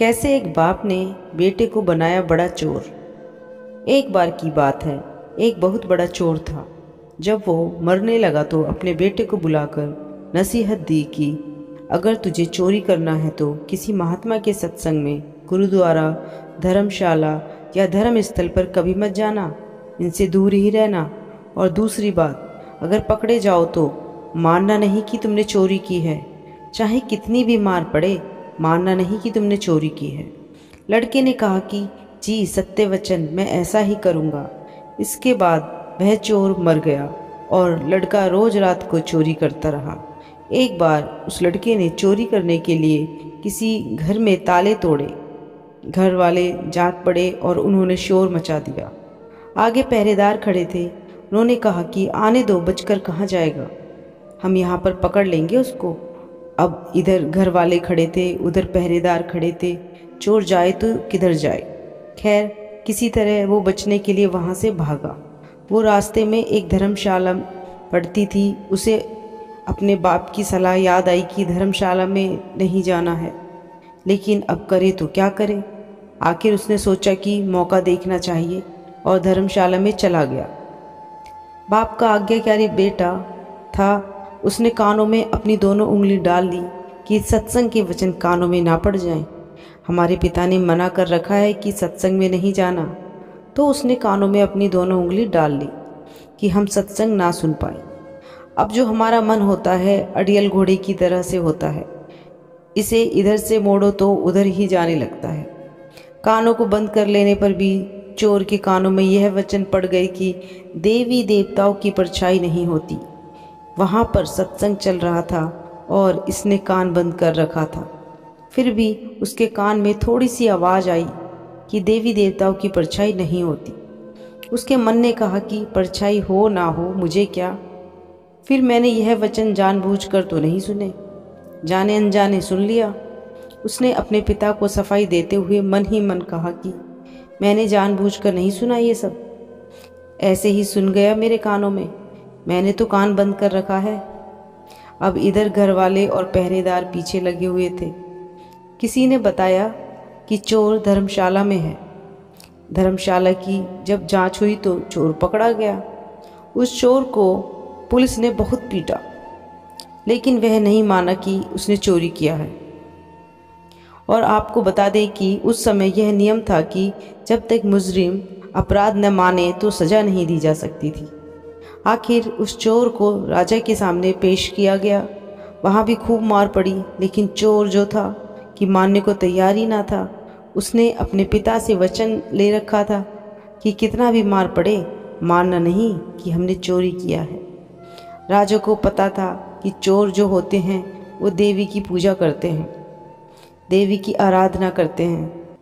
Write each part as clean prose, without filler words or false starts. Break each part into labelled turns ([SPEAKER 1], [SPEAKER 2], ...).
[SPEAKER 1] कैसे एक बाप ने बेटे को बनाया बड़ा चोर। एक बार की बात है, एक बहुत बड़ा चोर था। जब वो मरने लगा तो अपने बेटे को बुलाकर नसीहत दी कि अगर तुझे चोरी करना है तो किसी महात्मा के सत्संग में, गुरुद्वारा, धर्मशाला या धर्म स्थल पर कभी मत जाना, इनसे दूर ही रहना। और दूसरी बात, अगर पकड़े जाओ तो मानना नहीं कि तुमने चोरी की है, चाहे कितनी भी मार पड़े, मानना नहीं कि तुमने चोरी की है। लड़के ने कहा कि जी सत्य वचन, मैं ऐसा ही करूँगा। इसके बाद वह चोर मर गया और लड़का रोज रात को चोरी करता रहा। एक बार उस लड़के ने चोरी करने के लिए किसी घर में ताले तोड़े। घर वाले जाग पड़े और उन्होंने शोर मचा दिया। आगे पहरेदार खड़े थे। उन्होंने कहा कि आने दो, बचकर कहाँ जाएगा, हम यहाँ पर पकड़ लेंगे उसको। अब इधर घर वाले खड़े थे, उधर पहरेदार खड़े थे। चोर जाए तो किधर जाए। खैर किसी तरह वो बचने के लिए वहाँ से भागा। वो रास्ते में एक धर्मशाला पड़ती थी। उसे अपने बाप की सलाह याद आई कि धर्मशाला में नहीं जाना है, लेकिन अब करे तो क्या करे। आखिर उसने सोचा कि मौका देखना चाहिए और धर्मशाला में चला गया। बाप का आज्ञाकारी बेटा था। उसने कानों में अपनी दोनों उंगली डाल ली कि सत्संग के वचन कानों में ना पड़ जाएं। हमारे पिता ने मना कर रखा है कि सत्संग में नहीं जाना, तो उसने कानों में अपनी दोनों उंगली डाल ली कि हम सत्संग ना सुन पाए। अब जो हमारा मन होता है अड़ियल घोड़े की तरह से होता है, इसे इधर से मोड़ो तो उधर ही जाने लगता है। कानों को बंद कर लेने पर भी चोर के कानों में यह वचन पड़ गए कि देवी देवताओं की परछाई नहीं होती। वहाँ पर सत्संग चल रहा था और इसने कान बंद कर रखा था। फिर भी उसके कान में थोड़ी सी आवाज़ आई कि देवी देवताओं की परछाई नहीं होती। उसके मन ने कहा कि परछाई हो ना हो मुझे क्या। फिर मैंने यह वचन जानबूझकर तो नहीं सुने, जाने अनजाने सुन लिया। उसने अपने पिता को सफाई देते हुए मन ही मन कहा कि मैंने जानबूझकर नहीं सुना, ये सब ऐसे ही सुन गया मेरे कानों में, मैंने तो कान बंद कर रखा है। अब इधर घर वाले और पहरेदार पीछे लगे हुए थे। किसी ने बताया कि चोर धर्मशाला में है। धर्मशाला की जब जांच हुई तो चोर पकड़ा गया। उस चोर को पुलिस ने बहुत पीटा, लेकिन वह नहीं माना कि उसने चोरी किया है। और आपको बता दें कि उस समय यह नियम था कि जब तक मुजरिम अपराध न माने तो सज़ा नहीं दी जा सकती थी। आखिर उस चोर को राजा के सामने पेश किया गया। वहाँ भी खूब मार पड़ी, लेकिन चोर जो था कि मानने को तैयार ही ना था। उसने अपने पिता से वचन ले रखा था कि कितना भी मार पड़े, मानना नहीं कि हमने चोरी किया है। राजा को पता था कि चोर जो होते हैं वो देवी की पूजा करते हैं, देवी की आराधना करते हैं।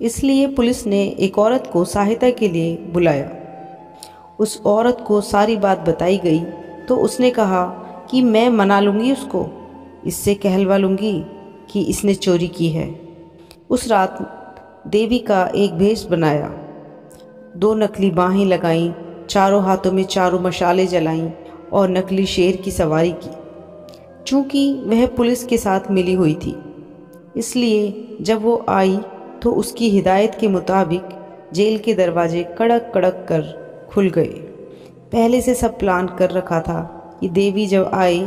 [SPEAKER 1] इसलिए पुलिस ने एक औरत को सहायता के लिए बुलाया। उस औरत को सारी बात बताई गई तो उसने कहा कि मैं मना लूँगी उसको, इससे कहलवा लूँगी कि इसने चोरी की है। उस रात देवी का एक भेष बनाया, 2 नकली बाहें लगाईं, चारों हाथों में चारों मशालें जलाईं और नकली शेर की सवारी की। चूँकि वह पुलिस के साथ मिली हुई थी, इसलिए जब वो आई तो उसकी हिदायत के मुताबिक जेल के दरवाजे कड़क कड़क कर खुल गए। पहले से सब प्लान कर रखा था कि देवी जब आए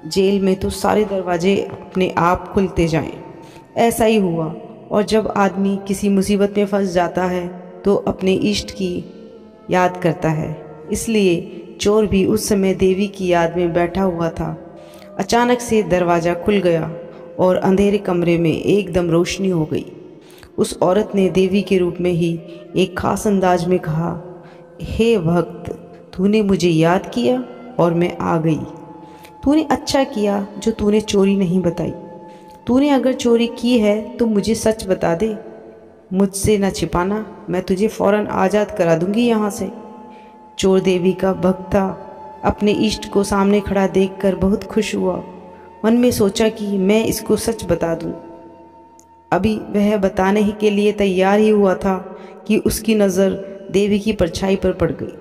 [SPEAKER 1] जेल में तो सारे दरवाजे अपने आप खुलते जाएं। ऐसा ही हुआ। और जब आदमी किसी मुसीबत में फंस जाता है तो अपने इष्ट की याद करता है, इसलिए चोर भी उस समय देवी की याद में बैठा हुआ था। अचानक से दरवाज़ा खुल गया और अंधेरे कमरे में एकदम रोशनी हो गई। उस औरत ने देवी के रूप में ही एक खास अंदाज में कहा, हे भक्त, तूने मुझे याद किया और मैं आ गई। तूने अच्छा किया जो तूने चोरी नहीं बताई। तूने अगर चोरी की है तो मुझे सच बता दे, मुझसे न छिपाना, मैं तुझे फ़ौरन आज़ाद करा दूंगी यहाँ से। चोर देवी का भक्त था। अपने इष्ट को सामने खड़ा देखकर बहुत खुश हुआ। मन में सोचा कि मैं इसको सच बता दूं। अभी वह बताने ही के लिए तैयार ही हुआ था कि उसकी नज़र देवी की परछाई पर पड़ गई।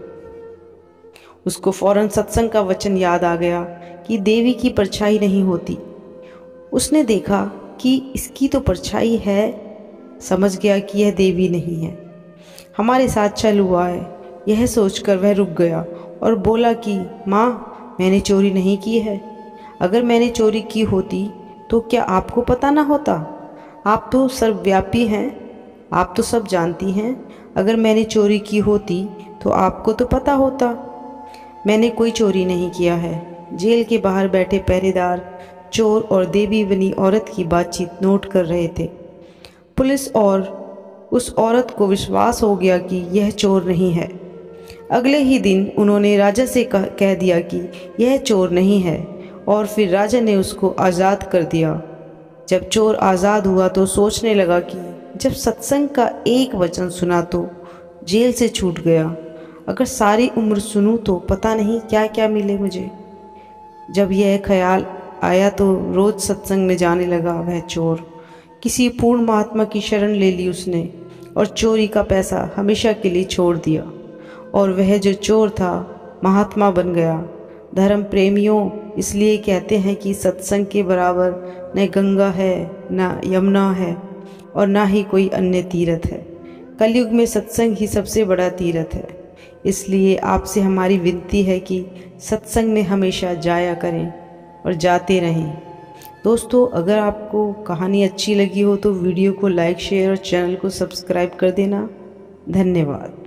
[SPEAKER 1] उसको फौरन सत्संग का वचन याद आ गया कि देवी की परछाई नहीं होती। उसने देखा कि इसकी तो परछाई है। समझ गया कि यह देवी नहीं है, हमारे साथ चल हुआ है। यह सोचकर वह रुक गया और बोला कि माँ, मैंने चोरी नहीं की है। अगर मैंने चोरी की होती तो क्या आपको पता ना होता? आप तो सर्वव्यापी हैं, आप तो सब जानती हैं। अगर मैंने चोरी की होती तो आपको तो पता होता। मैंने कोई चोरी नहीं किया है। जेल के बाहर बैठे पहरेदार चोर और देवी बनी औरत की बातचीत नोट कर रहे थे। पुलिस और उस औरत को विश्वास हो गया कि यह चोर नहीं है। अगले ही दिन उन्होंने राजा से कह दिया कि यह चोर नहीं है, और फिर राजा ने उसको आज़ाद कर दिया। जब चोर आज़ाद हुआ तो सोचने लगा कि जब सत्संग का एक वचन सुना तो जेल से छूट गया। अगर सारी उम्र सुनूं तो पता नहीं क्या क्या मिले मुझे। जब यह ख्याल आया तो रोज़ सत्संग में जाने लगा वह चोर। किसी पूर्ण महात्मा की शरण ले ली उसने और चोरी का पैसा हमेशा के लिए छोड़ दिया। और वह जो चोर था महात्मा बन गया। धर्म प्रेमियों, इसलिए कहते हैं कि सत्संग के बराबर न गंगा है, न यमुना है, और ना ही कोई अन्य तीर्थ है। कलयुग में सत्संग ही सबसे बड़ा तीर्थ है। इसलिए आपसे हमारी विनती है कि सत्संग में हमेशा जाया करें और जाते रहें। दोस्तों, अगर आपको कहानी अच्छी लगी हो तो वीडियो को लाइक, शेयर और चैनल को सब्सक्राइब कर देना। धन्यवाद।